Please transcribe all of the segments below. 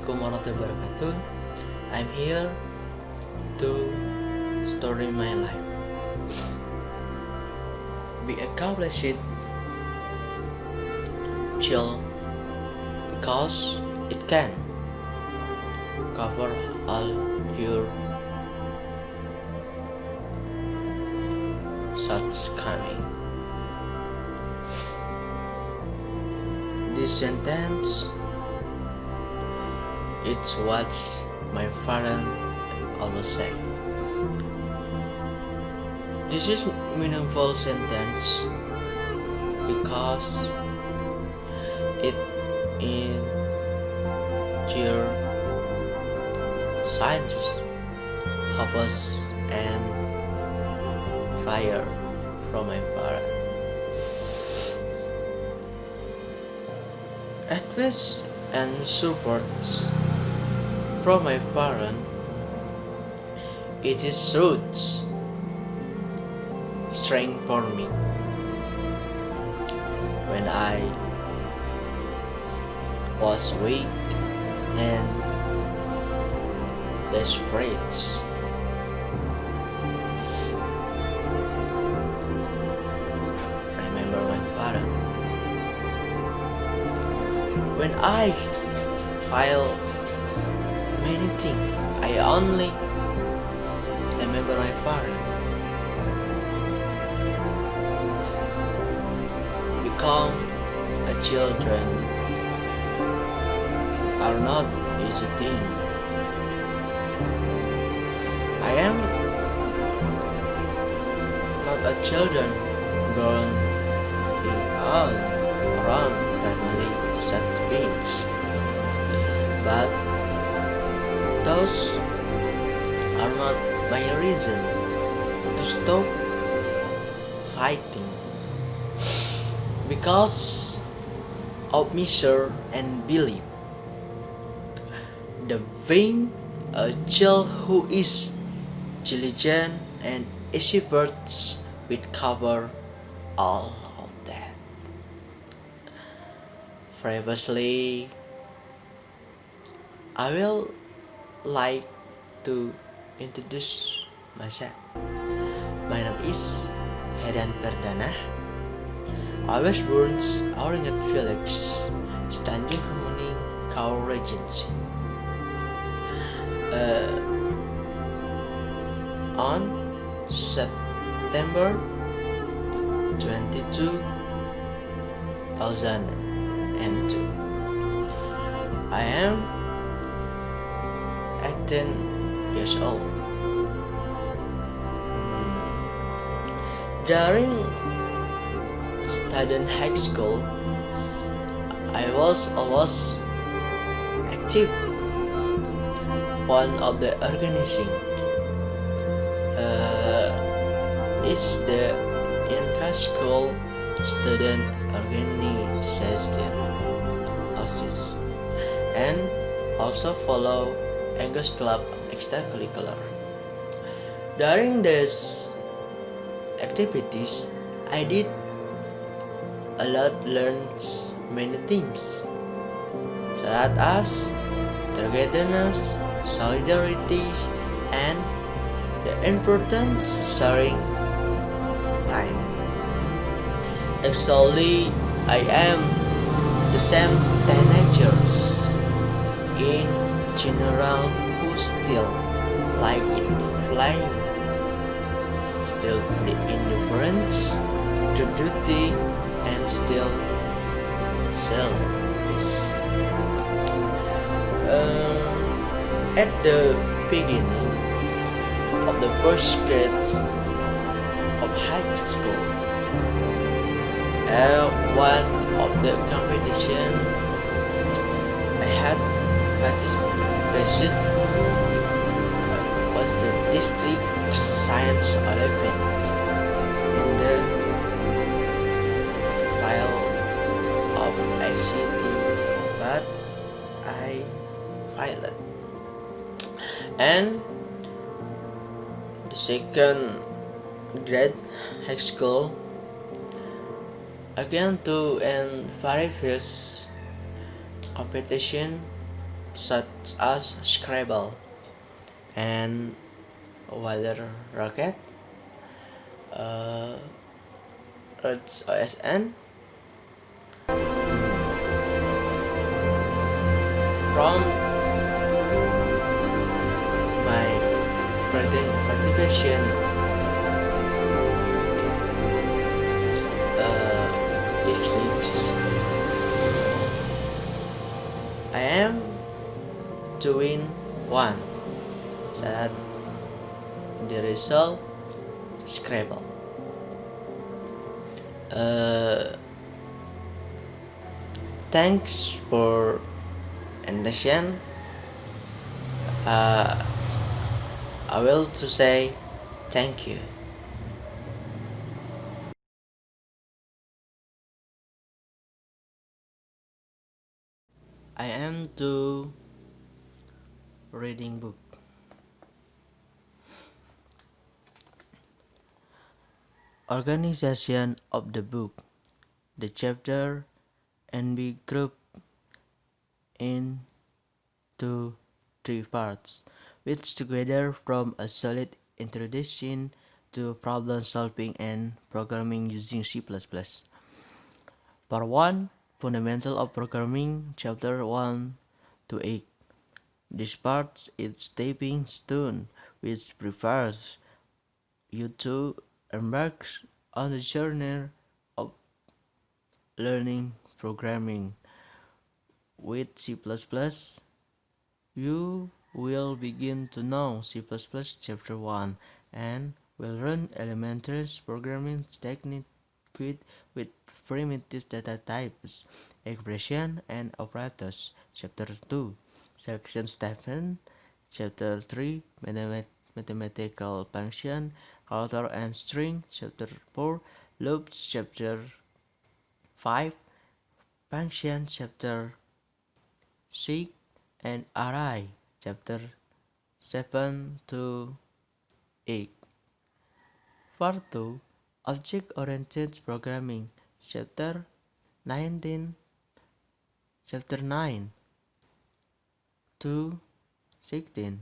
Assalamualaikum warahmatullahi wabarakatuh. I'm here to story my life. We accomplish it chill because it can cover all your shortcomings. This sentence, it's what my father always say. This is meaningful sentence because it in your science, purpose and fire from my parents. Advice and supports from my parents. It is roots, strength for me when I was weak and desperate. Remember my parents. When I file many things, I only remember my father. Become a children are not easy thing. I am not a children born in all around family set pains, but those are not my reason to stop fighting. Because of measure and belief, the being a child who is diligent and experts will cover all of that. Previously, I will like to introduce myself. My name is Herian Perdana. I was born Herian Village, Tanjung Kemuning, Kaur Regency. On September 22, 2002. I am 18 years old. During studying high school, I was always active. One of the organizing is the intra-school student organization (OSIS), and also follow English club extracurricular. During these activities, I did a lot, learned many things, such as togetherness, solidarity, and the importance sharing time. Actually, I am the same teenagers in general who still like it flying, still the indifference to duty, and still selfish. At the beginning of the first grade of high school, one of the competition I had participated was the district science Olympics in the file of ICT, but I failed. And the second grade high school, again to and very first competition such as Scrabble and Weather Rocket, uh, Earth's OSN, from my participation districts. I am doing one, said the result Scrabble. Thanks for attention. Uh, I will to say thank you. I am to reading book. Organization of the book. The chapter and be grouped into three parts, which together form a solid introduction to problem solving and programming using C++. Part 1, Fundamental of Programming, Chapter 1 to 8. This part is stepping stone which prepares you to embark on the journey of learning programming with C++. You will begin to know C++ Chapter 1 and will learn elementary programming techniques with primitive data types, expression, and operators. Chapter 2, Selection Statement. Chapter 3, Mathematical Function, Character and String. Chapter 4, Loops. Chapter 5, Function. Chapter 6, and Array. Chapter 7 to 8. Part 2, Object-Oriented Programming. Chapter 19, Chapter 9 to 16.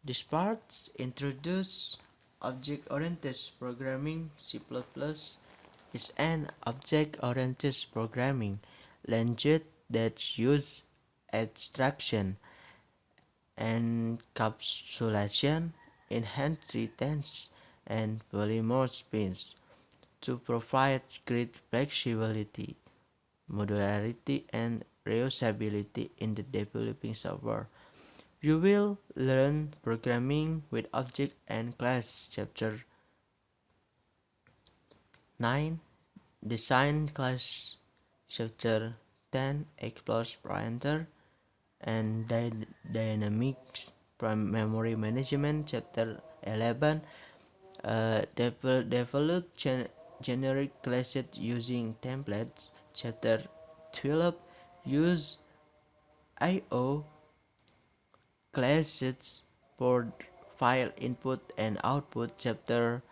This part introduces object-oriented programming. C++ is an object-oriented programming language that uses abstraction, encapsulation, inheritance, and polymorphism to provide great flexibility, modularity, and reusability in the developing software. You will learn programming with object and class. Chapter 9, Design Class. Chapter 10, Explores Pointer and Dynamics from Memory Management. Chapter 11, Develop generic classes using templates. Chapter 12, Use I/O classes for file input and output. Chapter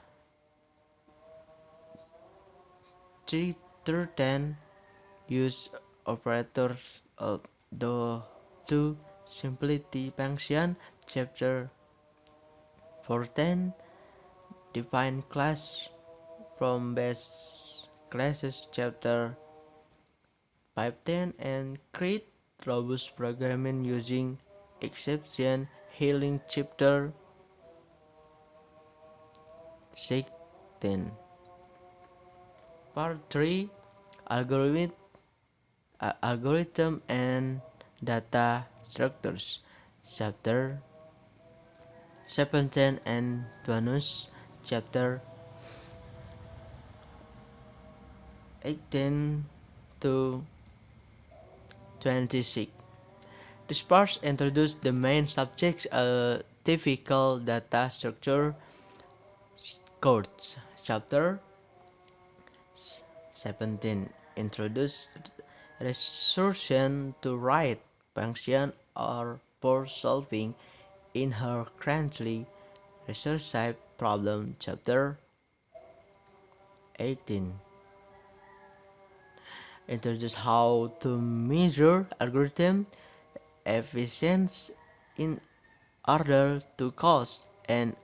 310, Use operators of the to simplicity function. Chapter 14, Define class from base classes. Chapter 15, and create robust programming using exception handling. Chapter 16. Part 3, Algorithm Algorithm and Data Structures. Chapter 17 and bonus. Chapter 18 to 26. This part introduces the main subjects, a typical data structure course. Chapter 17 introduced resurrection to write function or for solving inherently recursive problem. Chapter 18 introduce how to measure algorithm efficiency in order to cost and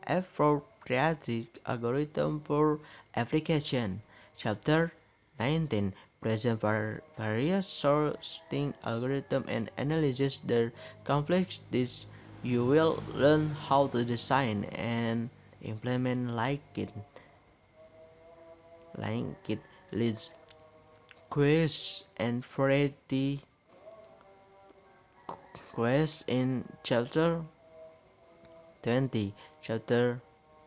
appropriate algorithm for application. Chapter 19 present various sorting algorithm and analysis their complexities. You will learn how to design and implement like it leads quiz and variety quest in chapter 20. Chapter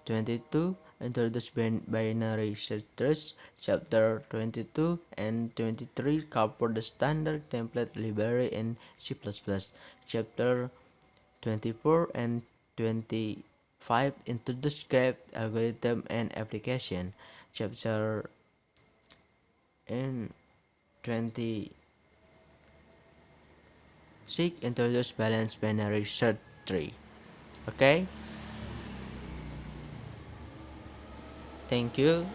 22 introduce binary searches. Chapter 22 and 23 cover the standard template library in C++. Chapter 24 and 25 introduce script algorithm and application. Chapter in 26 introduce balanced binary search tree. Okay, thank you.